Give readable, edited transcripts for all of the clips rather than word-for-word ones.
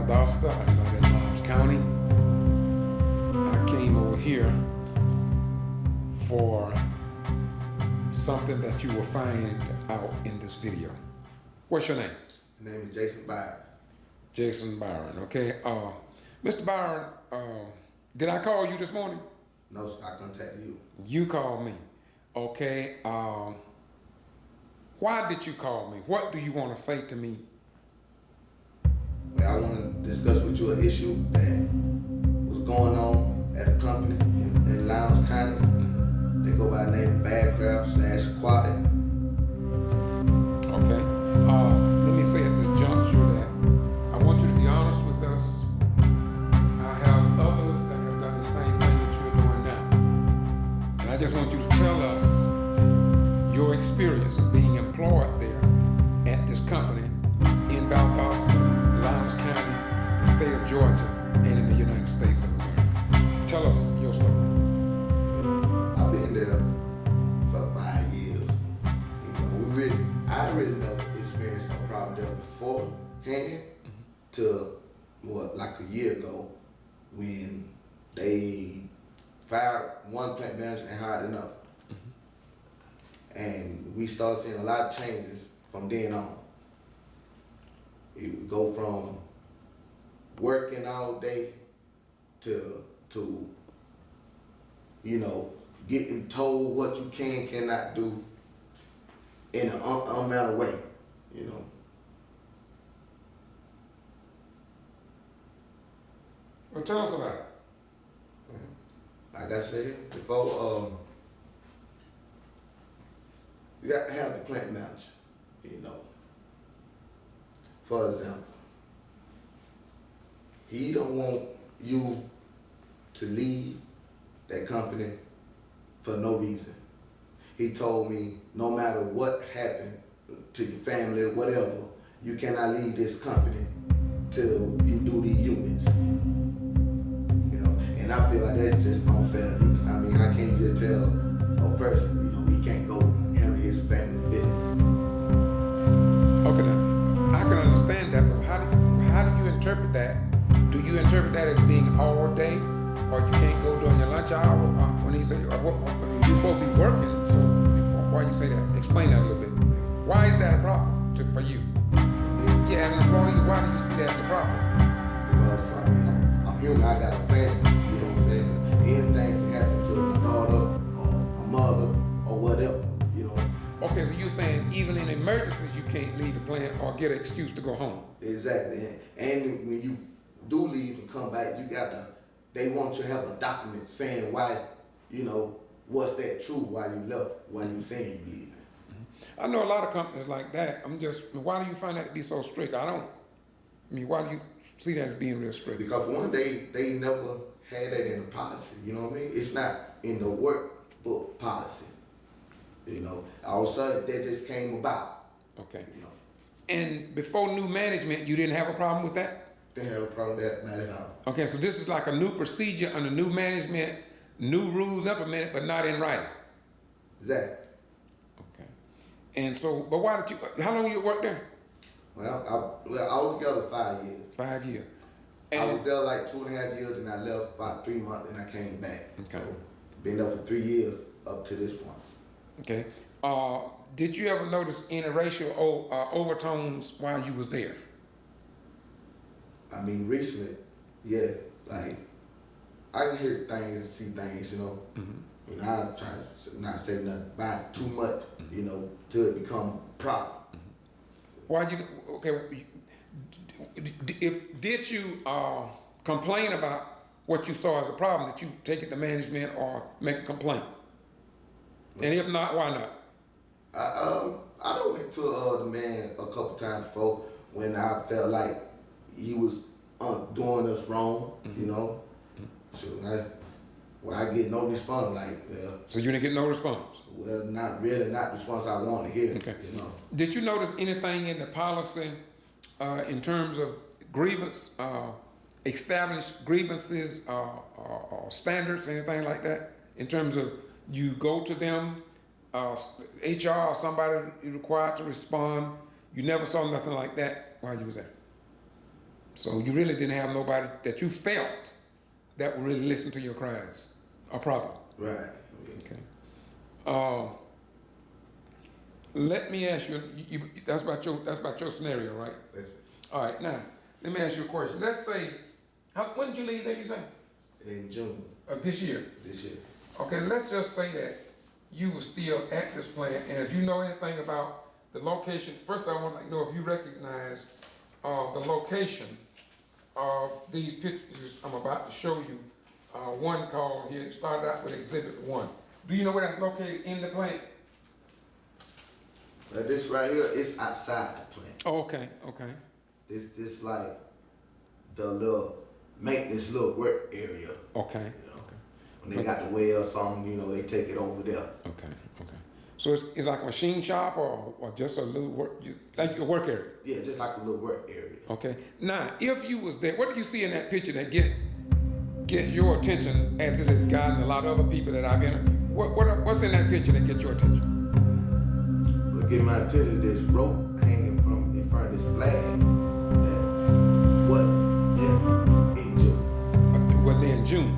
Valdosta. I'm not in Lowndes County. I came over here for something that you will find out in this video. What's your name? My name is Jason Byron. Jason Byron, okay. Mr. Byron, did I call you this morning? No, I contacted you. You called me. Okay. Why did you call me? What do you want to say to me? Well, I want to discuss with you an issue that was going on at a company in Lowndes County. They go by the name Bathcraft/Aquatic. Okay. Let me say at this juncture that I want you to be honest with us. I have others that have done the same thing that you're doing now. And I just want you to tell us your experience of being employed there at this company in Valdosta, Lowndes County, the state of Georgia, and in the United States of America. Tell us your story. I've been there for 5 years. I really never experienced a problem there beforehand till like a year ago when they fired one plant manager and hired another. And we started seeing a lot of changes from then on. It would go from working all day to getting told what you cannot do in an unmanner way, Well, tell us about it. Like I said before, you got to have the plant manager, For example, he don't want you to leave that company for no reason. He told me no matter what happened to your family or whatever, you cannot leave this company till you do these units. And I feel like that's just unfair. I can't just tell a person, he can't go handle his family business. Okay, now, I can understand that, but how do you interpret that? Do you interpret that as being all day, or you can't go during your lunch hour? When he say, you're supposed to be working, so why you say that? Explain that a little bit. Why is that a problem for you? Yeah, as an employee, why do you see that as a problem? Because I'm human. I got a family. You know what I'm saying? Anything can happen to my daughter or my mother or whatever. Okay, so you're saying even in emergencies you can't leave the plant or get an excuse to go home. Exactly. And when you do leave and come back, they want you to have a document saying why, what's that true, why you left, why you saying you leaving. I know a lot of companies like that. Why do you find that to be so strict? Why do you see that as being real strict? Because one, they never had that in the policy, you know what I mean? It's not in the workbook policy. All of a sudden that just came about. Okay. And before new management, you didn't have a problem with that? Didn't have a problem with that, not at all. Okay, so this is like a new procedure under new management, new rules implemented, but not in writing. Exactly. Okay. And so, but why did how long you work there? Well, altogether 5 years. 5 years. I was there like 2.5 years and I left about 3 months and I came back. Okay. So, been there for 3 years up to this point. Okay. Did you ever notice any racial overtones while you was there? Recently, yeah. Like, I can hear things and see things, Mm-hmm. I try to not say nothing about it too much, till it become a problem. Did you complain about what you saw as a problem? Did you take it to management or make a complaint? And if not, why not? I done went to the man a couple times before when I felt like he was doing us wrong, So I get no response. So you didn't get no response? Well, not really, not the response I want to hear. Okay. Did you notice anything in the policy in terms of grievance, established grievances or standards, anything like that? In terms of you go to them, HR or somebody required to respond. You never saw nothing like that while you was there. So you really didn't have nobody that you felt that would really listen to your cries, or problem. Right. Okay. Let me ask you, that's about your scenario, right? That's All right, now, let me ask you a question. Let's say, when did you leave there, you say? in June Of this year? this year. Okay, let's just say that you were still at this plant, and if you know anything about the location, first I want to know if you recognize the location of these pictures I'm about to show you. One called here, it started out with Exhibit 1. Do you know where that's located in the plant? This right here, it's outside the plant. Oh, okay, okay. This like the little maintenance little work area. Okay. You know, when they got the well or something, you know, they take it over there. Okay, okay. So it's like a machine shop or just a little work, like a work area? Yeah, just like a little work area. Okay. Now, if you was there, what do you see in that picture that gets your attention as it has gotten a lot of other people that I've interviewed? What's in that picture that gets your attention? What get my attention is this rope hanging from in front of this flag that wasn't there in June. It wasn't there in June.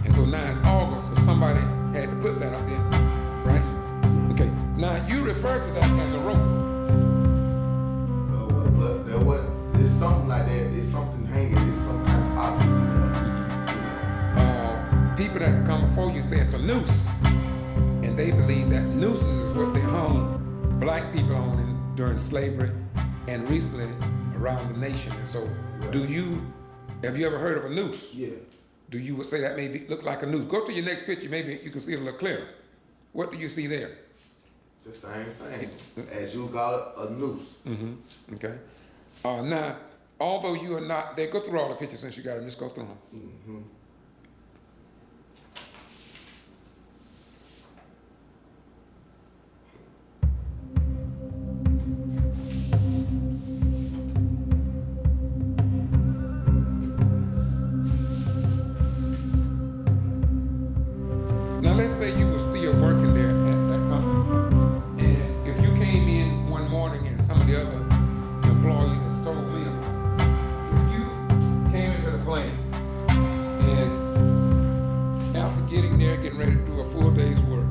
And so now it's August, so somebody had to put that up there, right? Okay. Now, you refer to that as a rope. It's something like that. It's something hanging. It's some kind of object there. People that come before you say it's a noose, and they believe that nooses is what they hung black people on during slavery and recently around the nation. And so, have you ever heard of a noose? Yeah. Do you would say that look like a noose? Go to your next picture, maybe you can see it a little clearer. What do you see there? The same thing as you got a noose. Mm-hmm. Okay. Now, although you are not there, go through all the pictures since you got them. Just go through them. Mm-hmm. Now, let's say you were still working there at that company, and if you came in one morning and some of the other employees had stole me about it, if you came into the plant and after getting there, getting ready to do a full day's work,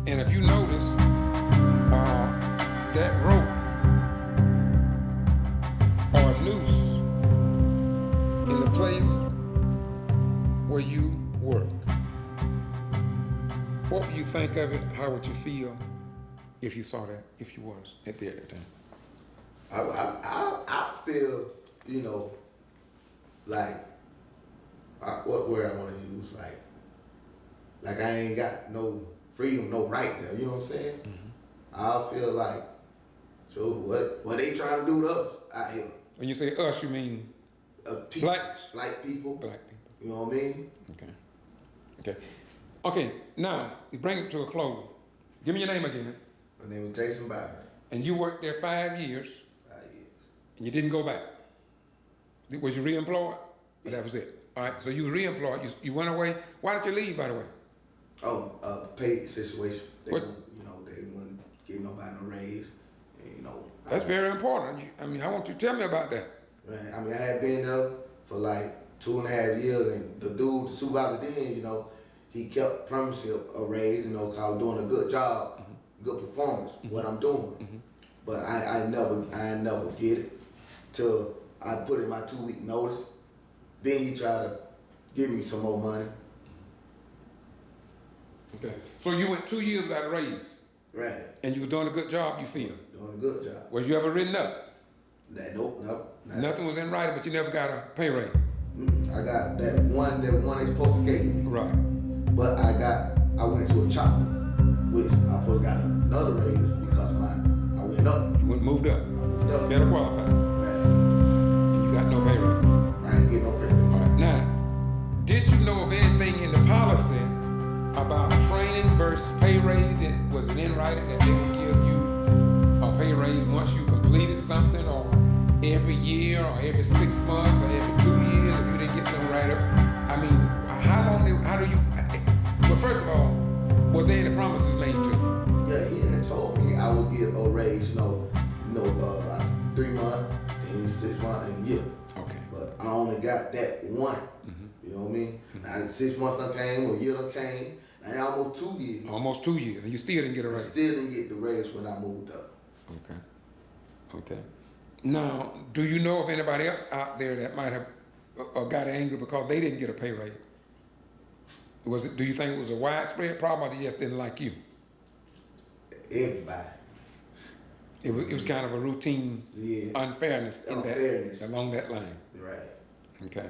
and if you notice that rope or a noose in the place where you work, what would you think of it? How would you feel if you saw that, if you was at there at that time? I feel, you know, like what word I want to use, like I ain't got no freedom, no right there. You know what I'm saying? Mm-hmm. I feel like, so what they trying to do to us out here? When you say us, you mean People, blacks? black people. Black people. You know what I mean? Okay. Now you bring it to a close. Give me your name again. My name is G.B.R. And you worked there 5 years, 5 years. and you didn't go back. Was you reemployed? Or that was it. All right. So you were reemployed. You went away. Why did you leave, by the way? Oh, paid situation. They What? they wouldn't give nobody no raise. And, you know. That's very important. I mean, I want you to tell me about that. Man, I mean, I had been there for like 2.5 years, and the supervisor then, you know, he kept promising a raise, you know, cause I was doing a good job, good performance, what I'm doing. Mm-hmm. But I never get it till I put in my 2-week notice. Then he tried to give me some more money. Okay. So you went 2 years without a raise, Right. and you were doing a good job, you feel? Doing a good job. Was you ever written up? Nope. Nothing was in writing, but you never got a pay raise. I got that one they supposed to give me. Right. But I went to a chopper, which I probably got another raise because I went up. You moved up. I moved up. Better qualified. Right. And you got no pay raise. I ain't getting no pay raise. All right. Now, did you know of anything in the policy about training versus pay raise? Was it in writing that they would give you a pay raise once you completed something, or every year, or every 6 months, or every 2 years if you didn't get no write-up? I mean, how do you, well, first of all, was there any promises made to you? Yeah, he had told me I would get a raise, 3 months, then 6 months, and a year. Okay. But I only got that one. You know what I mean? Now 6 months done came, a year done came, now almost 2 years. Almost 2 years, and you still didn't get a I raise. still didn't get the raise when I moved up. Okay. Now, do you know of anybody else out there that might have got angry because they didn't get a pay raise? Do you think it was a widespread problem, or they just didn't like you? Everybody. It was kind of a routine unfairness along that line. Right. Okay.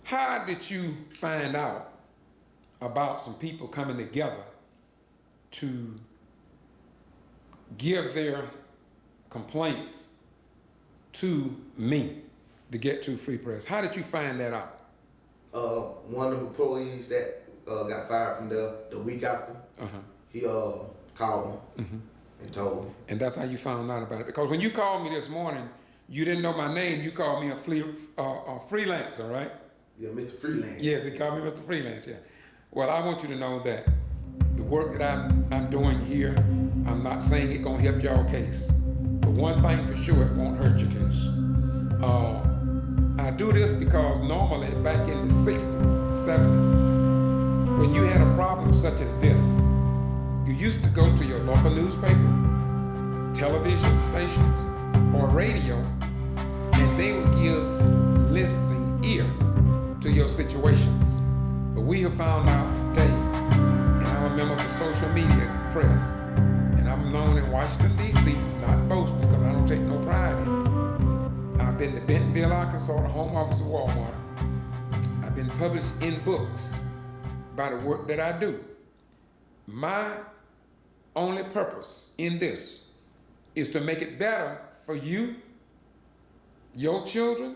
How did you find out about some people coming together to give their complaints to me to get to Free Press? How did you find that out? One of the employees that got fired from there the week after, he called me and told me. And that's how you found out about it? Because when you called me this morning, you didn't know my name. You called me a freelancer, right? Yeah, Mr. Freelance. Yes, he called me Mr. Freelance, yeah. Well, I want you to know that the work that I'm doing here, I'm not saying it's gonna help y'all case. But one thing for sure, it won't hurt your case. I do this because normally back in the 60s, 70s, when you had a problem such as this, you used to go to your local newspaper, television stations, or radio, and they would give listening ear to your situations. But we have found out today, and I'm a member of the social media press, and I'm known in Washington, D.C., not boasting because I don't take no pride in it. I've been to Bentonville, Arkansas, the home office of Walmart. I've been published in books by the work that I do. My only purpose in this is to make it better for you, your children,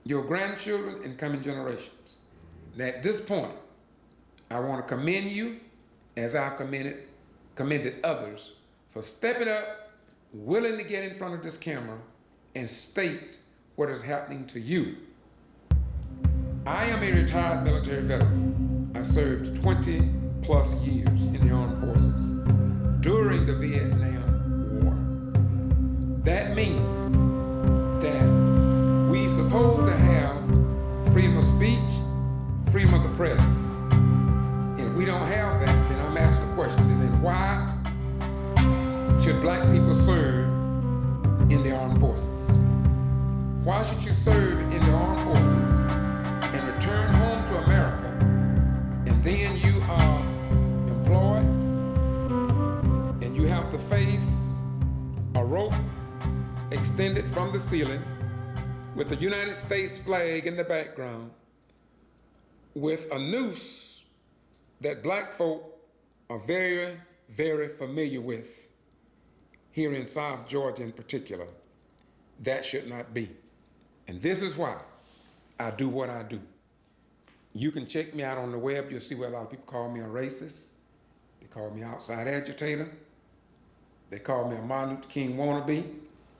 your grandchildren, and coming generations. And at this point, I want to commend you as I've commended others for stepping up, willing to get in front of this camera and state what is happening to you. I am a retired military veteran. I served 20 plus years in the armed forces during the Vietnam War. That means that we supposed to have freedom of speech, freedom of the press. And if we don't have that, then I'm asking the question, then why should black people serve in the armed forces? Why should you serve in the armed forces and return home to America, and then you are employed and you have to face a rope extended from the ceiling with the United States flag in the background, with a noose that black folk are very, very familiar with here in South Georgia in particular? That should not be. And this is why I do what I do. You can check me out on the web. You'll see where a lot of people call me a racist. They call me outside agitator. They call me a Martin Luther King wannabe.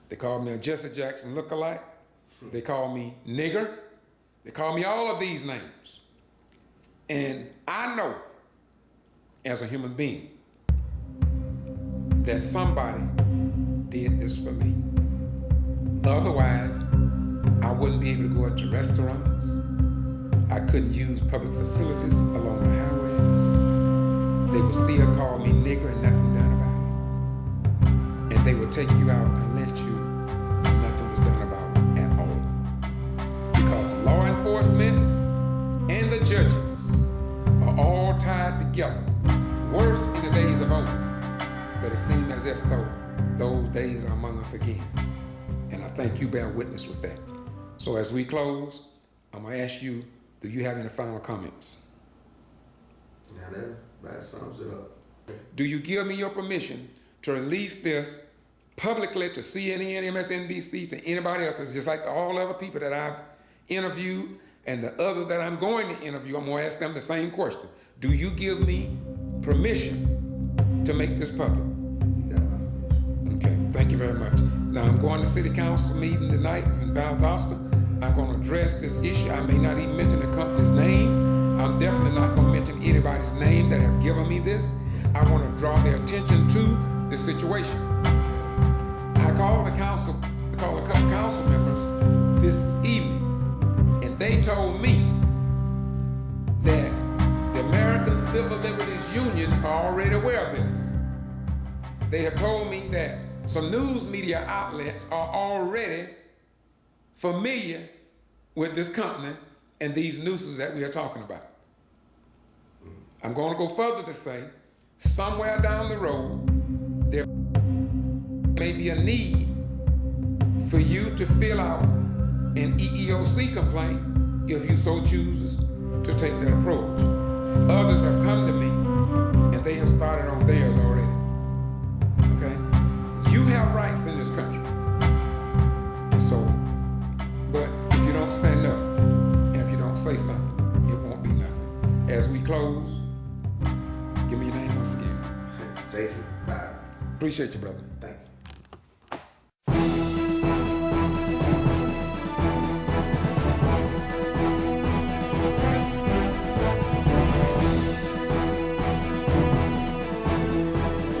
They call me a Jesse Jackson lookalike. They call me nigger. They call me all of these names. And I know, as a human being, that somebody did this for me. Otherwise, I wouldn't be able to go out to restaurants. I couldn't use public facilities along the highways. They would still call me nigger and nothing done about it. And they would take you out and lynch you and nothing was done about it at all. Because the law enforcement and the judges are all tied together, worse in the days of old. But it seemed as if though those days are among us again. And I think you bear witness with that. So as we close, I'm gonna ask you, do you have any final comments? Yeah, that sums it up. Do you give me your permission to release this publicly to CNN, MSNBC, to anybody else? It's just like all other people that I've interviewed and the others that I'm going to interview. I'm gonna ask them the same question. Do you give me permission to make this public? You got my permission. Okay, thank you very much. Now I'm going to city council meeting tonight in Valdosta. I'm going to address this issue. I may not even mention the company's name. I'm definitely not going to mention anybody's name that have given me this. I want to draw their attention to the situation. I called a couple council members this evening, and they told me that the American Civil Liberties Union are already aware of this. They have told me that some news media outlets are already familiar with this company and these nooses that we are talking about. I'm going to go further to say, somewhere down the road, there may be a need for you to fill out an EEOC complaint if you so chooses to take that approach. Others have come to me and they have started on theirs already. Okay? You have rights in this country. And so, but if you don't stand up and if you don't say something, it won't be nothing. As we close, give me your name once again. Jason, bye. Appreciate you, brother. Thank you.